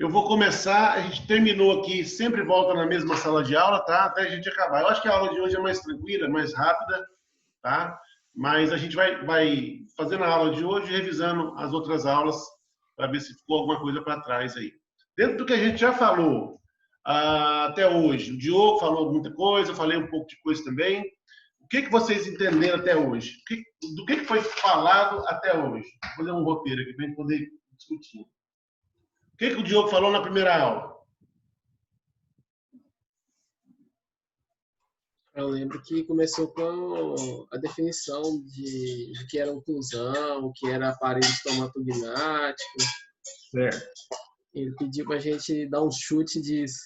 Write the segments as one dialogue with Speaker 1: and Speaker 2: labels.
Speaker 1: Eu vou começar, a gente terminou aqui, sempre volta na mesma sala de aula, tá? Até a gente acabar. Eu acho que a aula de hoje é mais tranquila, mais rápida, tá? Mas a gente vai fazendo a aula de hoje, revisando as outras aulas, para ver se ficou alguma coisa para trás aí. Dentro do que a gente já falou até hoje, o Diogo falou muita coisa, eu falei um pouco de coisa também. O que vocês entenderam até hoje? Do que foi falado até hoje? Vou fazer um roteiro aqui para a gente poder discutir. O que o Diogo falou na primeira aula?
Speaker 2: Eu lembro que começou com a definição de que era oclusão, o que era aparelho estomatognático.
Speaker 1: Certo.
Speaker 2: Ele pediu para a gente dar um chute disso,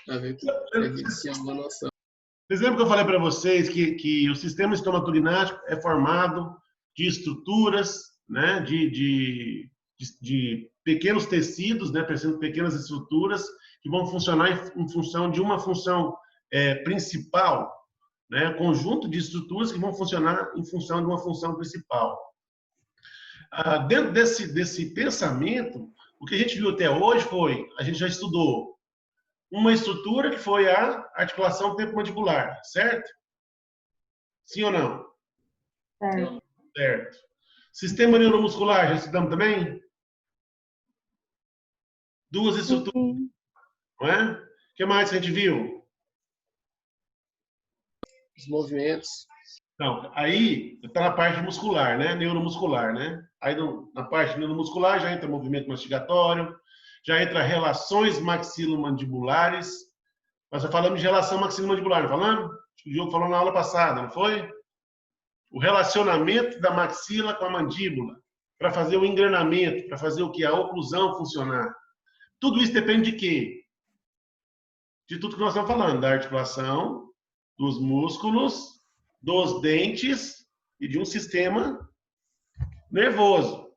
Speaker 2: para ver se a gente tinha uma noção.
Speaker 1: Vocês lembram que eu falei para vocês que o sistema estomatognático é formado de estruturas, né, de pequenos tecidos, né, pequenas estruturas que vão funcionar em função de uma função principal, né, conjunto de estruturas que vão funcionar em função de uma função principal. Dentro desse pensamento, o que a gente viu até hoje foi, a gente já estudou uma estrutura que foi a articulação temporomandibular, certo? Sim ou não?
Speaker 3: Certo.
Speaker 1: Certo. Sistema neuromuscular, já estudamos também? Duas estruturas, não é? O que mais a gente viu?
Speaker 2: Os movimentos.
Speaker 1: Então, aí está na parte muscular, né? Neuromuscular, né? Aí na parte neuromuscular já entra movimento mastigatório, já entra relações maxilomandibulares. Nós já falamos de relação maxilomandibular, não falamos? O Diogo falou na aula passada, não foi? O relacionamento da maxila com a mandíbula, para fazer o engrenamento, para fazer o que? A oclusão funcionar. Tudo isso depende de quê? De tudo que nós estamos falando, da articulação, dos músculos, dos dentes e de um sistema nervoso,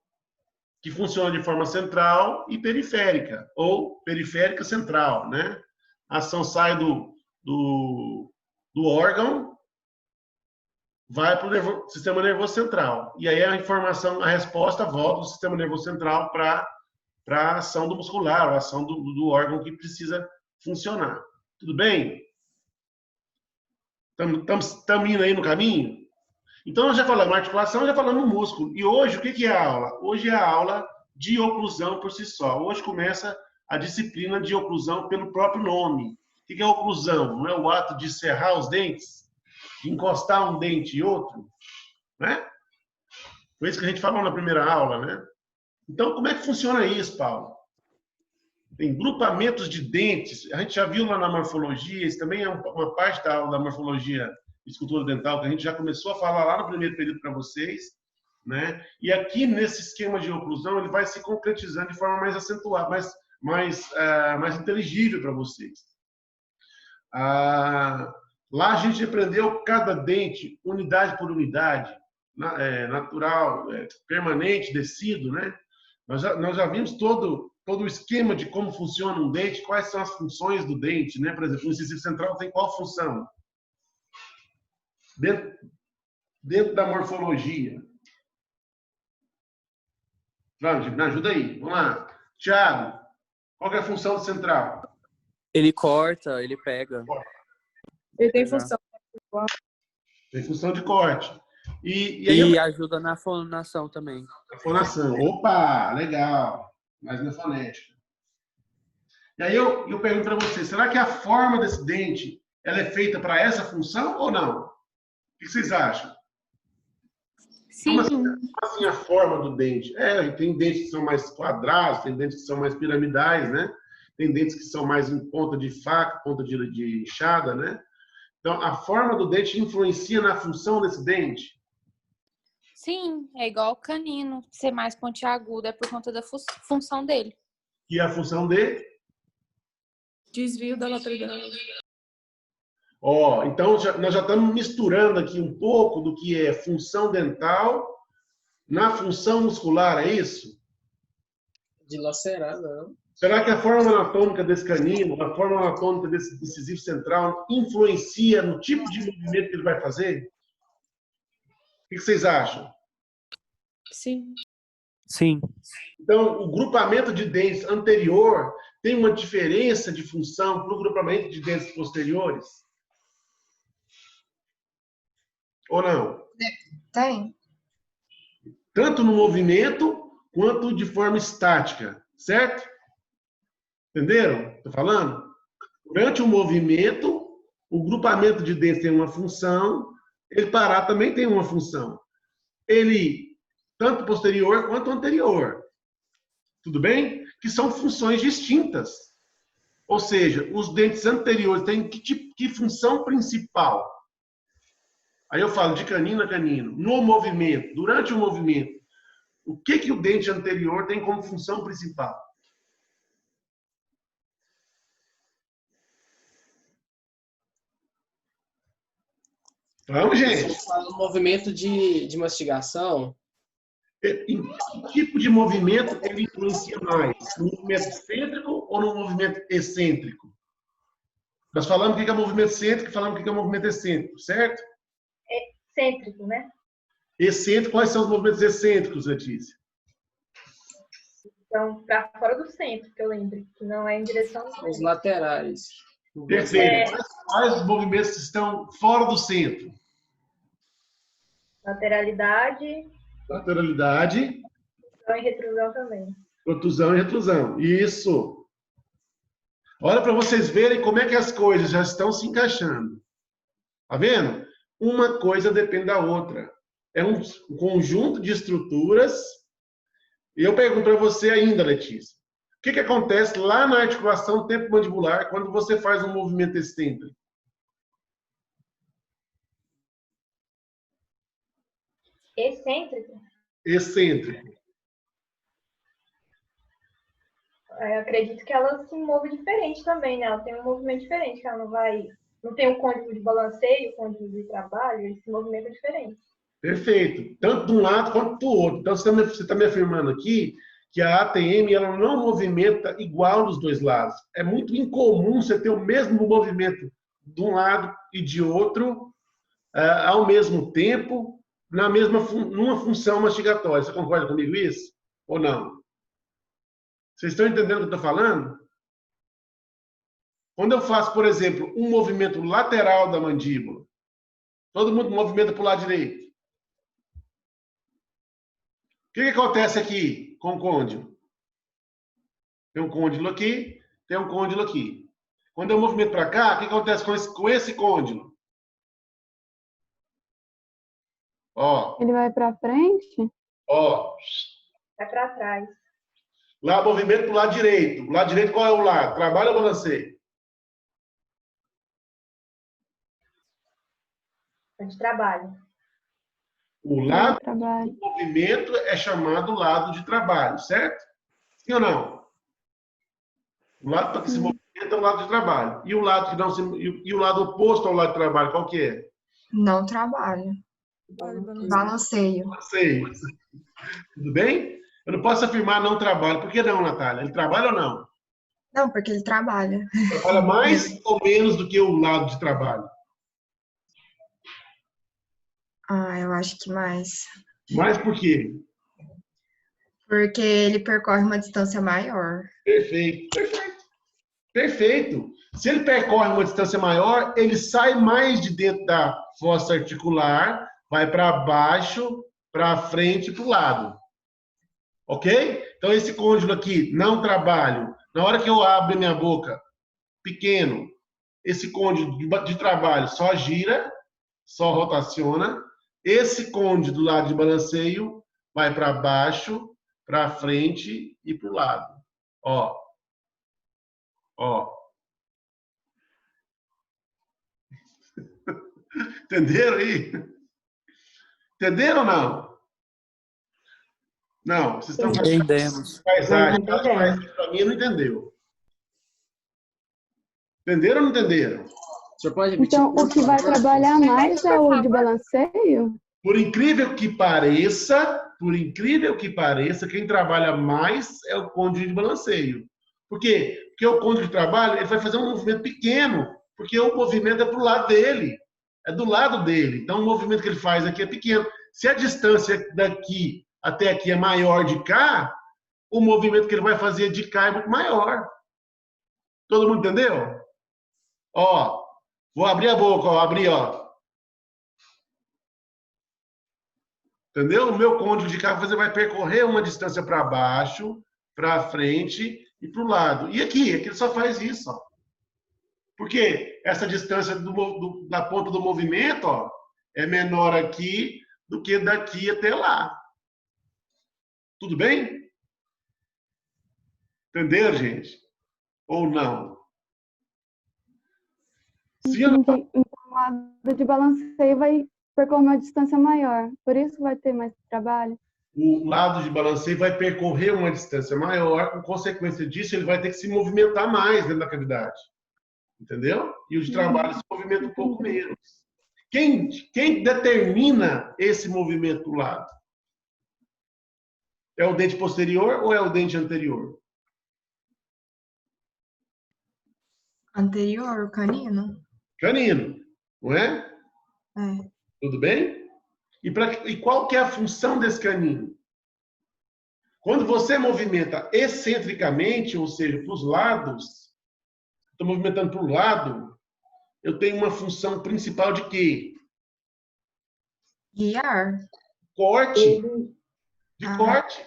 Speaker 1: que funciona de forma central e periférica, ou periférica central, né? A ação sai do órgão, vai para o sistema nervoso central. E aí a informação, a resposta volta do sistema nervoso central para a ação do muscular, a ação do órgão que precisa funcionar. Tudo bem? Estamos indo aí no caminho? Então, nós já falamos articulação, já falamos músculo. E hoje, o que é a aula? Hoje é a aula de oclusão por si só. Hoje começa a disciplina de oclusão pelo próprio nome. O que é oclusão? Não é o ato de cerrar os dentes? De encostar um dente e outro? Né? Foi isso que a gente falou na primeira aula, né? Então, como é que funciona isso, Paulo? Tem grupamentos de dentes. A gente já viu lá na morfologia, isso também é uma parte da aula da morfologia de escultura dental, que a gente já começou a falar lá no primeiro período para vocês, né? E aqui, nesse esquema de oclusão, ele vai se concretizando de forma mais acentuada, mais inteligível para vocês. Lá a gente aprendeu cada dente, unidade por unidade, natural, permanente, descido, né? Nós já vimos todo o esquema de como funciona um dente, quais são as funções do dente, né? Por exemplo, o incisivo central tem qual função? Dentro da morfologia. Vamos, me ajuda aí. Vamos lá. Thiago, qual é a função do central?
Speaker 4: Ele corta, ele pega.
Speaker 3: Ele tem função.
Speaker 1: Tem função de corte.
Speaker 4: E ajuda na fonação também.
Speaker 1: A fonação. Opa, legal. Mais na fonética. E aí eu pergunto para você, será que a forma desse dente ela é feita para essa função ou não? O que vocês acham?
Speaker 3: Sim.
Speaker 1: Como assim a forma do dente? Tem dentes que são mais quadrados, tem dentes que são mais piramidais, né? Tem dentes que são mais em ponta de faca, ponta de enxada, né? Então, a forma do dente influencia na função desse dente?
Speaker 5: Sim, é igual o canino, ser mais pontiagudo, é por conta da função dele.
Speaker 1: E a função dele?
Speaker 3: Desvio da lateralidade.
Speaker 1: Então, nós já estamos misturando aqui um pouco do que é função dental na função muscular, é isso?
Speaker 2: Dilacerar, não.
Speaker 1: Será que a forma anatômica desse canino, a forma anatômica desse incisivo central influencia no tipo de movimento que ele vai fazer? O que vocês acham?
Speaker 3: Sim.
Speaker 4: Sim.
Speaker 1: Então, o grupamento de dentes anterior tem uma diferença de função para o grupamento de dentes posteriores? Ou não?
Speaker 6: Tem.
Speaker 1: Tanto no movimento quanto de forma estática, certo? Entenderam? Estou falando? Durante o movimento, o grupamento de dentes tem uma função, ele parar também tem uma função. Ele, tanto posterior quanto anterior. Tudo bem? Que são funções distintas. Ou seja, os dentes anteriores têm que função principal? Aí eu falo de canino a canino. No movimento, durante o movimento, o que o dente anterior tem como função principal? Vamos, gente.
Speaker 2: Você fala no movimento de mastigação,
Speaker 1: Em que tipo de movimento ele influencia mais? No movimento excêntrico ou no movimento excêntrico? Nós falamos o que é movimento excêntrico e falamos o que é movimento excêntrico, certo?
Speaker 7: Excêntrico, né?
Speaker 1: Excêntrico, quais são os movimentos excêntricos, Letícia?
Speaker 7: Então, para fora do centro, que eu lembro, que não é em direção ao
Speaker 2: os laterais.
Speaker 1: Perfeito. Quais movimentos estão fora do centro?
Speaker 7: lateralidade,
Speaker 1: Lateralidade,
Speaker 7: e retrusão também.
Speaker 1: protusão e retrusão. Isso. Olha para vocês verem como é que as coisas já estão se encaixando. Tá vendo? Uma coisa depende da outra. É um conjunto de estruturas. E eu pergunto para você ainda, Letícia. O que acontece lá na articulação temporomandibular quando você faz um movimento excêntrico?
Speaker 7: Excêntrico,
Speaker 1: Excêntrico.
Speaker 7: eu acredito que ela se move diferente também, né? Ela tem um movimento diferente, que ela não vai... Não tem o côndilo de balanceio, o côndilo de trabalho, esse movimento é diferente.
Speaker 1: Perfeito. Tanto de um lado quanto do outro. Então, você está me afirmando aqui que a ATM ela não movimenta igual nos dois lados. É muito incomum você ter o mesmo movimento de um lado e de outro ao mesmo tempo, numa função mastigatória. Você concorda comigo isso? Ou não? Vocês estão entendendo o que eu estou falando? Quando eu faço, por exemplo, um movimento lateral da mandíbula, todo mundo movimenta para o lado direito. O que acontece aqui com o côndilo? Tem um côndilo aqui, tem um côndilo aqui. Quando eu movimento para cá, o que acontece com esse côndilo? Ó.
Speaker 3: Ele vai para frente?
Speaker 1: Ó.
Speaker 7: Vai para trás.
Speaker 1: Lá, movimento para o lado direito. O lado direito, qual é o lado? Trabalho ou balanceio?
Speaker 7: De trabalho.
Speaker 1: O lado
Speaker 3: Trabalho.
Speaker 1: do movimento é chamado lado de trabalho, certo? Sim ou não? O lado que se movimenta é o lado de trabalho. E o lado que não se, e o lado oposto ao lado de trabalho, qual que é?
Speaker 6: Não trabalha. Balanceio.
Speaker 1: Balanceio. Tudo bem? Eu não posso afirmar não trabalho. Por que não, Natália? Ele trabalha ou não?
Speaker 6: Não, porque ele trabalha.
Speaker 1: Trabalha mais ou menos do que o lado de trabalho?
Speaker 6: Ah, eu acho que mais.
Speaker 1: Mais por quê?
Speaker 6: Porque ele percorre uma distância maior.
Speaker 1: Perfeito, perfeito. Perfeito. Se ele percorre uma distância maior, ele sai mais de dentro da fossa articular, vai para baixo, para frente e para o lado. Ok? Então, esse côndilo aqui, não trabalho. Na hora que eu abro minha boca, pequeno, esse côndilo de trabalho só gira, só rotaciona. Esse côndilo do lado de balanceio vai para baixo, para frente e para o lado. Ó. Ó. Entenderam aí? Entenderam ou não? Não, vocês estão
Speaker 4: Entendemos.
Speaker 1: paisagem, para mim não entendeu. Entenderam ou não entenderam?
Speaker 2: Você pode repetir?
Speaker 3: Então, o que vai trabalhar mais é o de balanceio?
Speaker 1: Por incrível que pareça, quem trabalha mais é o côndilo de balanceio. Por quê? Porque o côndilo de trabalho ele vai fazer um movimento pequeno, porque o movimento é para o lado dele, é do lado dele. Então, o movimento que ele faz aqui é pequeno. Se a distância daqui até aqui é maior de cá, o movimento que ele vai fazer de cá é muito maior. Todo mundo entendeu? Ó, vou abrir a boca, ó, abrir, ó. Entendeu? O meu côndilo de carro você vai percorrer uma distância para baixo, para frente e para o lado. E aqui ele só faz isso, ó. Porque essa distância da ponta do movimento, ó, é menor aqui do que daqui até lá. Tudo bem? Entenderam, gente? Ou não? Se não...
Speaker 3: Entendi. Então, o lado de balanceio vai percorrer uma distância maior. Por isso vai ter mais trabalho.
Speaker 1: O lado de balanceio vai percorrer uma distância maior, com consequência disso, ele vai ter que se movimentar mais dentro da cavidade. Entendeu? E o de trabalho se movimenta um pouco menos. Quem determina esse movimento do lado? É o dente posterior ou é o dente anterior?
Speaker 6: Anterior, o canino?
Speaker 1: Canino, não é?
Speaker 6: É.
Speaker 1: Tudo bem? E qual que é a função desse canino? Quando você movimenta excentricamente, ou seja, para os lados, estou movimentando para o lado, eu tenho uma função principal de quê?
Speaker 6: Guiar?
Speaker 1: Corte. De corte.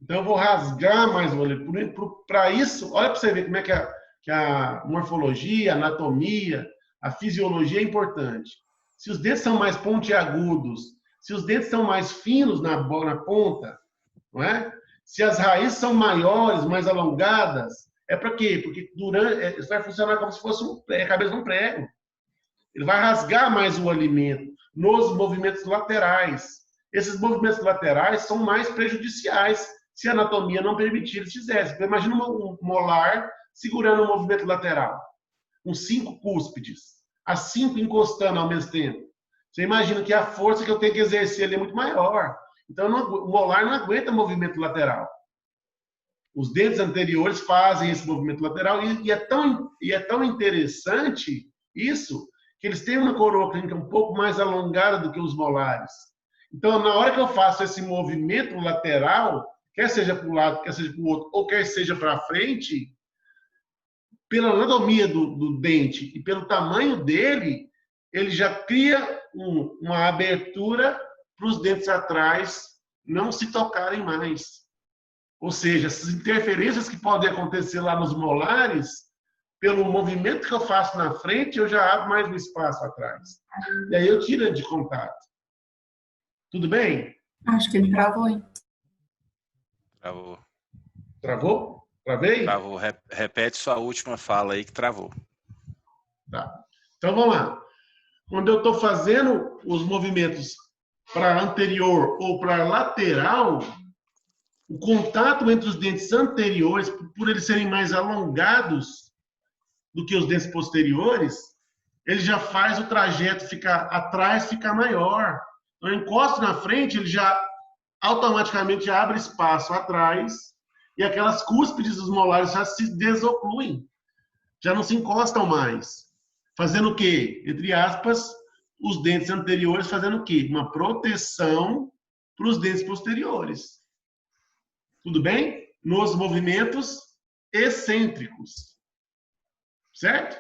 Speaker 1: Então, eu vou rasgar mais o olho. Para isso, olha para você ver como é que a morfologia, a anatomia, a fisiologia é importante. Se os dentes são mais pontiagudos, se os dentes são mais finos na ponta, não é? Se as raízes são maiores, mais alongadas, é para quê? Porque isso vai funcionar como se fosse a cabeça de um prego. Ele vai rasgar mais o alimento nos movimentos laterais. Esses movimentos laterais são mais prejudiciais se a anatomia não permitir eles fizessem. Então, imagina um molar segurando um movimento lateral, com 5 cúspides, as 5 encostando ao mesmo tempo. Você imagina que a força que eu tenho que exercer ali é muito maior. Então, o molar não aguenta movimento lateral. Os dentes anteriores fazem esse movimento lateral e é tão interessante isso que eles têm uma coroa clínica um pouco mais alongada do que os molares. Então, na hora que eu faço esse movimento lateral, quer seja para o lado, quer seja para o outro, ou quer seja para frente, pela anatomia do dente e pelo tamanho dele, ele já cria uma abertura para os dentes atrás não se tocarem mais. Ou seja, essas interferências que podem acontecer lá nos molares, pelo movimento que eu faço na frente, eu já abro mais um espaço atrás. E aí eu tiro ele de contato. Tudo bem?
Speaker 6: Acho que ele travou, hein?
Speaker 8: Travou.
Speaker 1: Travou? Travei?
Speaker 8: Travou. Repete sua última fala aí que travou.
Speaker 1: Tá. Então vamos lá. Quando eu estou fazendo os movimentos para anterior ou para lateral, o contato entre os dentes anteriores, por eles serem mais alongados do que os dentes posteriores, ele já faz o trajeto atrás ficar maior. Então, eu encosto na frente, ele já automaticamente abre espaço atrás e aquelas cúspides dos molares já se desocluem, já não se encostam mais. Fazendo o quê? Entre aspas, os dentes anteriores fazendo o quê? Uma proteção para os dentes posteriores. Tudo bem? Nos movimentos excêntricos. Certo?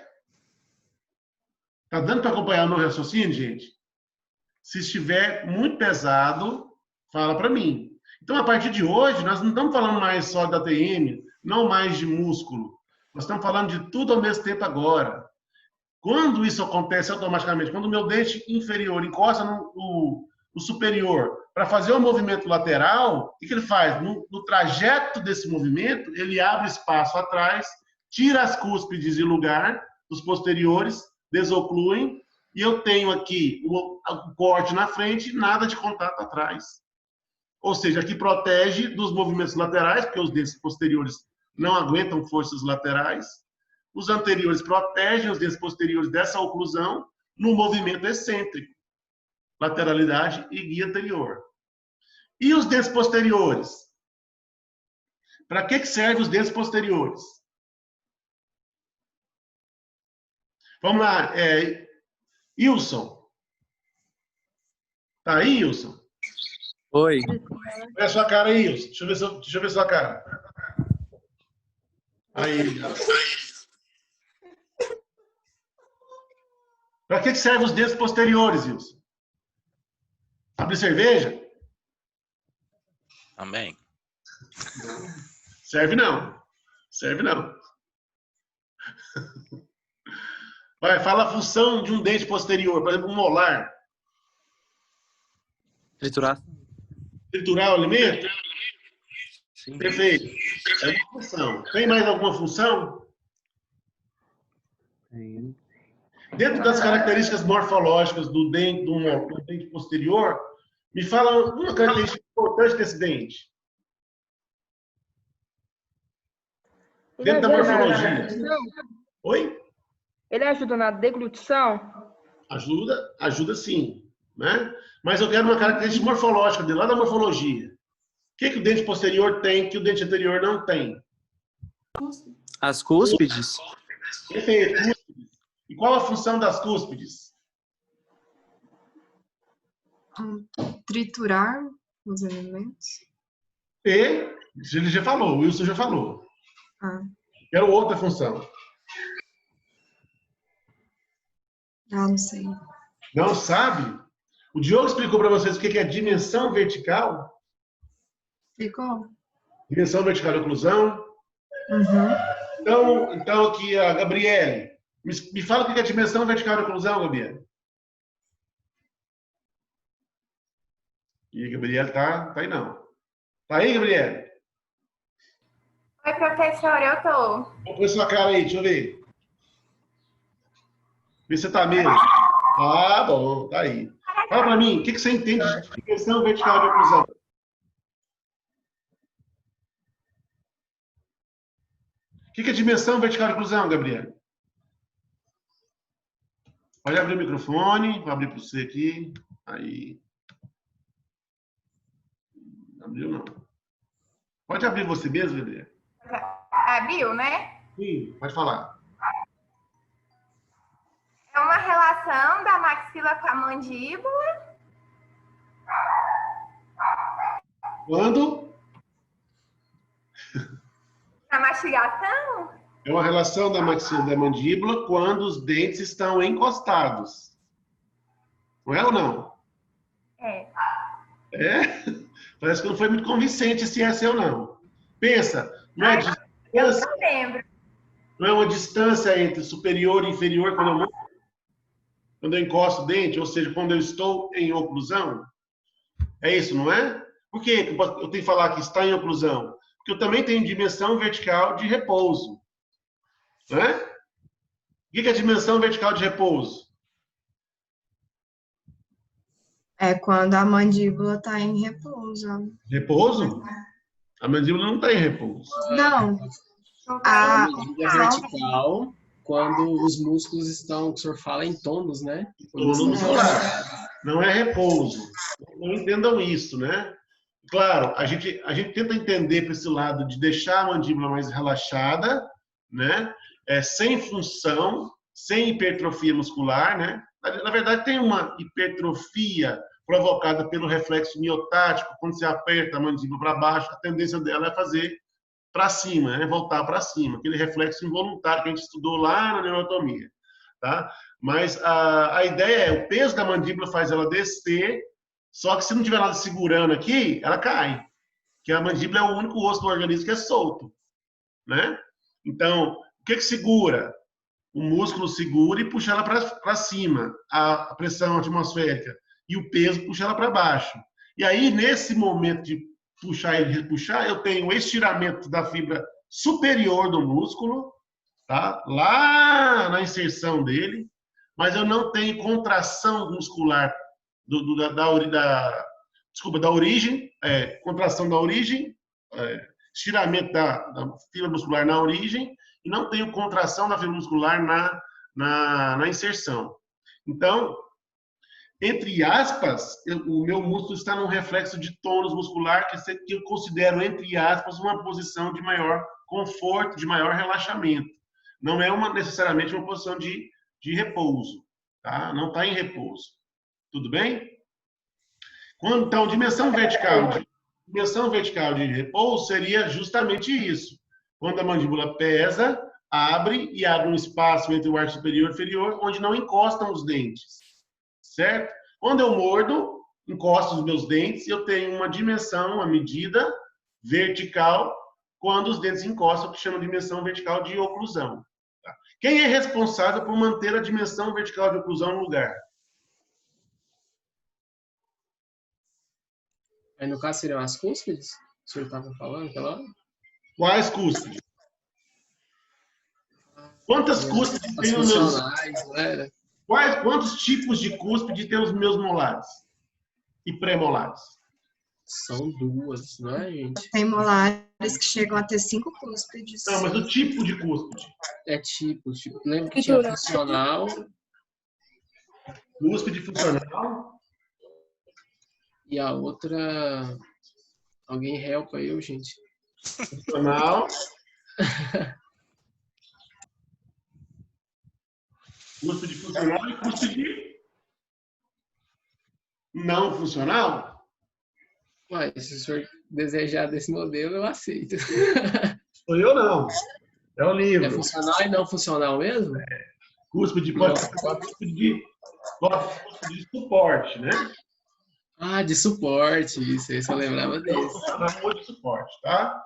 Speaker 1: Tá dando para acompanhar o meu raciocínio, gente? Se estiver muito pesado, fala para mim. Então, a partir de hoje, nós não estamos falando mais só da TM, não mais de músculo. Nós estamos falando de tudo ao mesmo tempo agora. Quando isso acontece automaticamente, quando o meu dente inferior encosta no superior para fazer o movimento lateral, o que ele faz? No trajeto desse movimento, ele abre espaço atrás, tira as cúspides de lugar, os posteriores, desocluem, e eu tenho aqui o corte na frente, nada de contato atrás. Ou seja, aqui protege dos movimentos laterais, porque os dentes posteriores não aguentam forças laterais. Os anteriores protegem os dentes posteriores dessa oclusão no movimento excêntrico, lateralidade e guia anterior. E os dentes posteriores? Para que servem os dentes posteriores? Vamos lá, Ilson. Tá aí, Ilson?
Speaker 4: Oi.
Speaker 1: Olha a sua cara aí, Ilson. Deixa eu ver sua cara. Aí. Para que servem os dentes posteriores, Wilson? Abrir cerveja?
Speaker 8: Também.
Speaker 1: Serve não. Serve não. Vai, fala a função de um dente posterior, por exemplo, um molar.
Speaker 4: Triturar.
Speaker 1: Triturar o alimento?
Speaker 4: Sim.
Speaker 1: Perfeito. É uma função. Tem mais alguma função?
Speaker 4: Tem.
Speaker 1: Dentro das características morfológicas do dente posterior, me fala uma característica importante desse dente. Dentro da morfologia. Oi?
Speaker 9: Ele ajuda na deglutição?
Speaker 1: Ajuda sim, né? Mas eu quero uma característica morfológica dele, lá da morfologia. O que o dente posterior tem que o dente anterior não tem?
Speaker 4: As cúspides?
Speaker 1: Perfeito, cúspides. E qual a função das cúspides?
Speaker 6: Triturar os alimentos.
Speaker 1: E, ele já falou, o Wilson já falou.
Speaker 6: Ah,
Speaker 1: Quero outra função.
Speaker 6: não sei.
Speaker 1: Não sabe? O Diogo explicou para vocês o que é dimensão vertical?
Speaker 6: Ficou?
Speaker 1: Dimensão vertical de oclusão.
Speaker 6: Uhum.
Speaker 1: Então aqui a Gabriele. Me fala o que é dimensão vertical de oclusão, Gabriele. E a Gabriele tá aí não. Tá aí, Gabriele?
Speaker 7: Oi, professor, eu tô.
Speaker 1: Põe sua cara aí, deixa eu ver. Vê se você tá mesmo. Ah, bom, tá aí. Fala pra mim, o que você entende de dimensão vertical de oclusão? O que é dimensão vertical de oclusão, Gabriele? Pode abrir o microfone, vou abrir para você aqui. Aí. Abriu não. Pode abrir você mesmo, Gabriele?
Speaker 7: Abriu, né?
Speaker 1: Sim, pode falar.
Speaker 7: É uma relação da maxila com a mandíbula.
Speaker 1: Quando?
Speaker 7: A mastigação?
Speaker 1: É uma relação da maxila da mandíbula quando os dentes estão encostados. Não é ou não?
Speaker 7: É.
Speaker 1: É? Parece que não foi muito convincente se é ou não. Pensa, não é,
Speaker 7: Eu não lembro.
Speaker 1: não é uma distância entre superior e inferior quando eu encosto o dente, ou seja, quando eu estou em oclusão? É isso, não é? Por que eu tenho que falar que está em oclusão? Porque eu também tenho dimensão vertical de repouso. Não é? O que é a dimensão vertical de repouso?
Speaker 6: É quando a mandíbula está em repouso.
Speaker 1: Repouso? A mandíbula não está em repouso.
Speaker 6: Não.
Speaker 2: A mandíbula vertical, quando os músculos estão, que o senhor fala, em tônus, né?
Speaker 1: Tônus muscular. Não é repouso. Não entendam isso, né? Claro, a gente tenta entender para esse lado de deixar a mandíbula mais relaxada, né? Sem função, sem hipertrofia muscular, né? Na verdade, tem uma hipertrofia provocada pelo reflexo miotático. Quando você aperta a mandíbula para baixo, a tendência dela é fazer para cima, né? Voltar para cima. Aquele reflexo involuntário que a gente estudou lá na neuroanatomia, tá? Mas a ideia é, o peso da mandíbula faz ela descer, só que se não tiver nada segurando aqui, ela cai. Porque a mandíbula é o único osso do organismo que é solto, né? Então, o que segura? O músculo segura e puxa ela para cima, a pressão atmosférica. E o peso puxa ela para baixo. E aí, nesse momento de puxar e repuxar, eu tenho o estiramento da fibra superior do músculo, tá? Lá na inserção dele, mas eu não tenho contração muscular da origem, contração da origem, estiramento da fibra muscular na origem, e não tenho contração da fibra muscular na inserção. Então, entre aspas, o meu músculo está num reflexo de tônus muscular que eu considero, entre aspas, uma posição de maior conforto, de maior relaxamento. Não é necessariamente uma posição de repouso, tá? Não está em repouso. Tudo bem? Então, dimensão vertical de repouso seria justamente isso. Quando a mandíbula pesa, abre e abre um espaço entre o arco superior e inferior, onde não encostam os dentes, certo? Quando eu mordo, encosto os meus dentes e eu tenho uma dimensão, uma medida vertical, quando os dentes encostam, que chama de dimensão vertical de oclusão. Tá? Quem é responsável por manter a dimensão vertical de oclusão no lugar?
Speaker 2: Aí, no caso, seriam as cúspides? O senhor estava falando aquela hora?
Speaker 1: Quais cúspides? Quantas cúspides
Speaker 2: As
Speaker 1: tem os meus...
Speaker 2: funcionais, não era?
Speaker 1: Quantos tipos de cúspide tem os meus molares e pré-molares?
Speaker 2: São 2, não é, gente?
Speaker 6: Tem molares que chegam a ter 5 cúspides.
Speaker 1: Não, mas o tipo de cúspide.
Speaker 2: É tipo, lembra que tinha funcional,
Speaker 1: Cúspide funcional.
Speaker 2: e a outra... Alguém helpa eu, gente.
Speaker 1: Funcional. Cúspide funcional e cúspide não funcional.
Speaker 2: Uai, se o senhor desejar desse modelo, eu aceito.
Speaker 1: Sou eu não. É o livro.
Speaker 2: É funcional e não funcional mesmo?
Speaker 1: Cúspide pode ser cúspide de suporte, né?
Speaker 2: Ah, de suporte, isso aí, eu lembrava desse.
Speaker 1: Funcional ou de suporte, tá?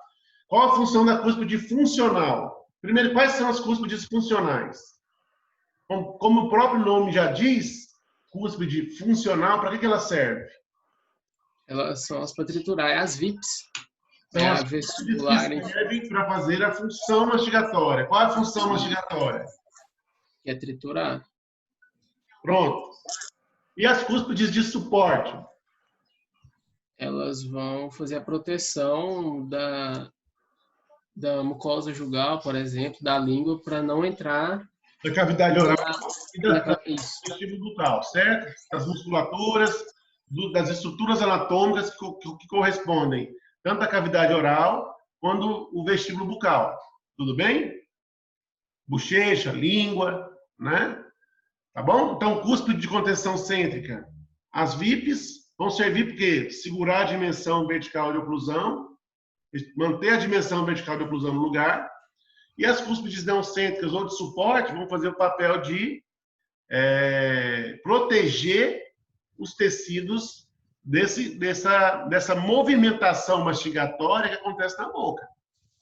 Speaker 1: Qual a função da cúspide funcional? Primeiro, quais são as cúspides funcionais? Como o próprio nome já diz, cúspide funcional, para que ela serve?
Speaker 2: Elas são as para triturar, é as VIPs.
Speaker 1: São as
Speaker 2: a
Speaker 1: cúspides
Speaker 2: vestibular,
Speaker 1: que servem para fazer a função mastigatória. Qual é a função mastigatória?
Speaker 2: que é triturar.
Speaker 1: Pronto. E as cúspides de suporte?
Speaker 2: Elas vão fazer a proteção da mucosa jugal, por exemplo, da língua, para não entrar
Speaker 1: Da cavidade oral e da
Speaker 2: isso.
Speaker 1: vestíbulo bucal, certo? Das musculaturas, das estruturas anatômicas que correspondem tanto à cavidade oral quanto o vestíbulo bucal. Tudo bem? Bochecha, língua, né? Tá bom? Então, cúspide de contenção cêntrica. As VIPs vão servir porque segurar a dimensão vertical de oclusão, manter a dimensão vertical de oclusão no lugar, e as cúspides não cêntricas ou de suporte vão fazer o papel de proteger os tecidos dessa movimentação mastigatória que acontece na boca.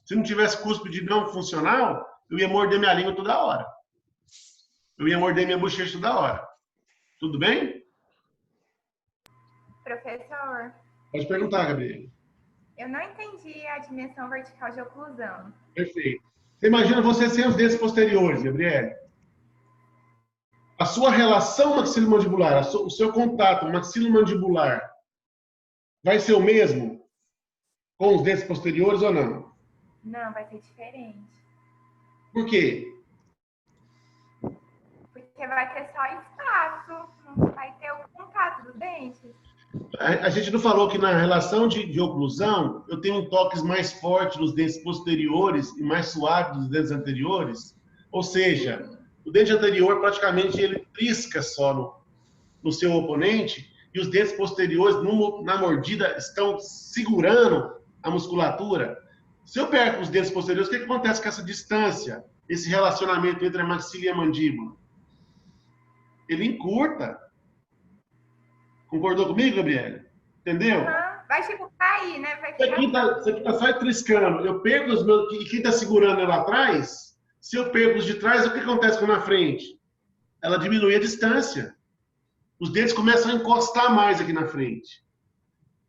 Speaker 1: Se não tivesse cúspide não funcional, eu ia morder minha língua toda hora. Eu ia morder minha bochecha toda hora. Tudo bem?
Speaker 7: Professor,
Speaker 1: Pode perguntar, Gabriel.
Speaker 7: eu não entendi a dimensão vertical de oclusão.
Speaker 1: Perfeito. Você imagina você sem os dentes posteriores, Gabriel. A sua relação maxilomandibular, o seu contato maxilomandibular vai ser o mesmo com os dentes posteriores ou não?
Speaker 7: Não, vai ser diferente.
Speaker 1: Por quê?
Speaker 7: Porque vai ter só espaço, não vai ter o contato dos dentes.
Speaker 1: A gente não falou que na relação de oclusão eu tenho toques mais fortes nos dentes posteriores e mais suaves nos dentes anteriores? Ou seja, o dente anterior praticamente ele trisca só no seu oponente e os dentes posteriores na mordida estão segurando a musculatura. Se eu perco os dentes posteriores, o que acontece com essa distância, esse relacionamento entre a maxila e a mandíbula? Ele encurta. Concordou comigo, Gabriela? Entendeu?
Speaker 7: Vai tipo cair, né? Vai
Speaker 1: Isso aqui tá só triscando. Eu perco os meus... E quem está segurando ela atrás, se eu perco os de trás, o que acontece com na frente? Ela diminui a distância. Os dentes começam a encostar mais aqui na frente.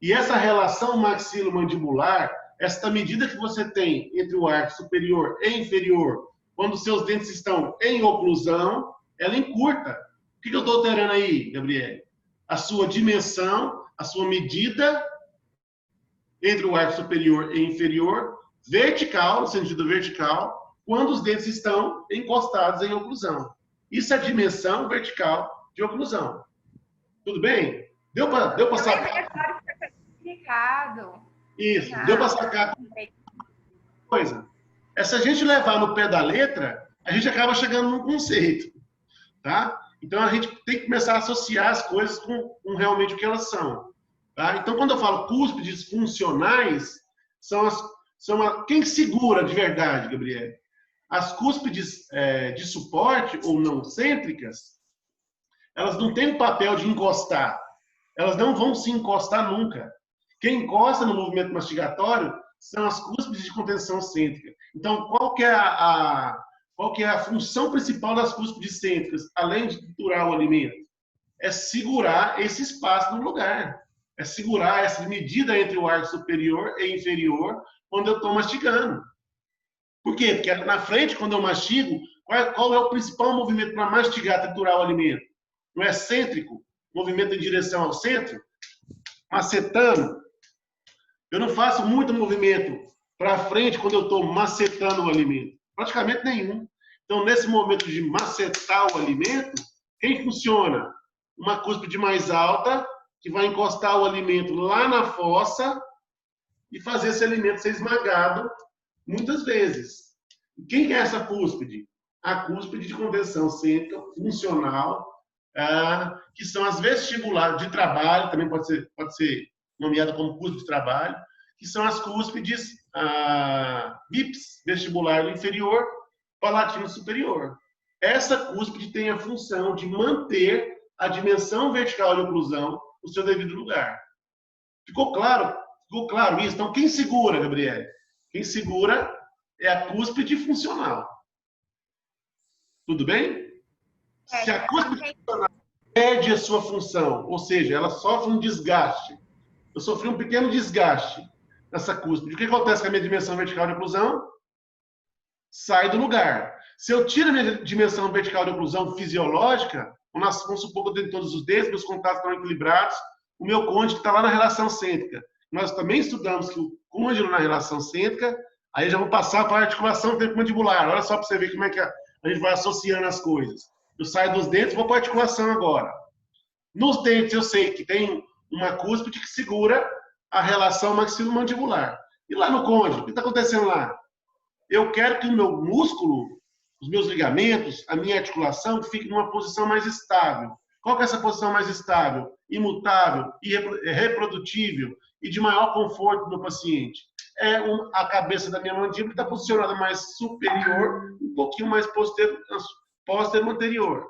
Speaker 1: E essa relação maxilomandibular, essa medida que você tem entre o arco superior e inferior, quando os seus dentes estão em oclusão, ela encurta. O que eu estou alterando aí, Gabriel? A sua dimensão, a sua medida entre o arco superior e inferior, vertical, no sentido vertical, quando os dentes estão encostados em oclusão. Isso é a dimensão vertical de oclusão. Tudo bem? Deu para sacar? Isso, deu para sacar coisa. Se a gente levar no pé da letra, a gente acaba chegando num conceito, tá? Então, a gente tem que começar a associar as coisas com realmente o que elas são. Tá? Então, quando eu falo cúspides funcionais, quem segura de verdade, Gabriel? As cúspides de suporte ou não cêntricas, elas não têm o papel de encostar. Elas não vão se encostar nunca. Quem encosta no movimento mastigatório são as cúspides de contenção cêntrica. Então, qual que é a função principal das cúspides cêntricas, além de triturar o alimento? É segurar esse espaço no lugar. É segurar essa medida entre o arco superior e inferior quando eu estou mastigando. Por quê? Porque na frente, quando eu mastigo, qual é o principal movimento para mastigar, triturar o alimento? Não é cêntrico? Movimento em direção ao centro? Macetando? Eu não faço muito movimento para frente quando eu estou macetando o alimento. Praticamente nenhum. Então, nesse momento de macetar o alimento, quem funciona? Uma cúspide mais alta, que vai encostar o alimento lá na fossa e fazer esse alimento ser esmagado muitas vezes. Quem é essa cúspide? A cúspide de contenção cêntrica funcional, que são as vestibulares de trabalho, também pode ser nomeada como cúspide de trabalho, que são as cúspides BIPs, vestibular inferior, palatino superior. Essa cúspide tem a função de manter a dimensão vertical de oclusão no seu devido lugar. Ficou claro? Ficou claro isso? Então, quem segura, Gabriele? Quem segura é a cúspide funcional. Tudo bem? Se a cúspide funcional perde a sua função, ou seja, ela sofre um desgaste, eu sofri um pequeno desgaste nessa cúspide, o que acontece com a minha dimensão vertical de oclusão? Sai do lugar. Se eu tiro a minha dimensão vertical de oclusão fisiológica, vamos supor que eu tenho todos os dedos, meus contatos estão equilibrados, o meu côndilo está lá na relação cêntrica. Nós também estudamos que o côndilo na relação cêntrica, aí já vou passar para a articulação temporomandibular. Olha só para você ver como é que a gente vai associando as coisas. Eu saio dos dentes, vou para a articulação agora. Nos dentes eu sei que tem uma cúspide que segura a relação maxilomandibular. E lá no côndilo, o que está acontecendo lá? Eu quero que o meu músculo, os meus ligamentos, a minha articulação fique numa posição mais estável. Qual que é essa posição mais estável? Imutável, reprodutível e de maior conforto do paciente. A cabeça da minha mandíbula está posicionada mais superior, um pouquinho mais posterior anterior.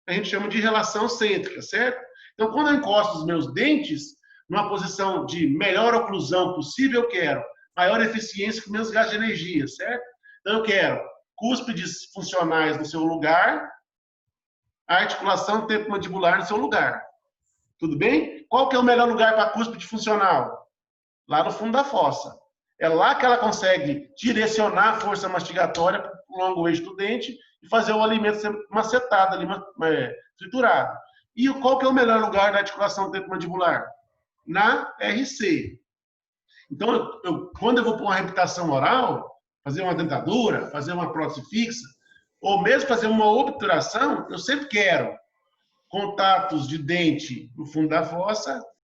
Speaker 1: A gente chama de relação cêntrica, certo? Então, quando eu encosto os meus dentes numa posição de melhor oclusão possível, eu quero maior eficiência com menos gasto de energia, certo? Então, eu quero cúspides funcionais no seu lugar, a articulação temporomandibular no seu lugar. Tudo bem? Qual que é o melhor lugar para a cúspide funcional? Lá no fundo da fossa. É lá que ela consegue direcionar a força mastigatória para o longo eixo do dente e fazer o alimento ser macetado, triturado. E qual que é o melhor lugar da articulação temporomandibular? Na RC. Então, quando eu vou para uma reabilitação oral, fazer uma dentadura, fazer uma prótese fixa, ou mesmo fazer uma obturação, eu sempre quero contatos de dente no fundo da fossa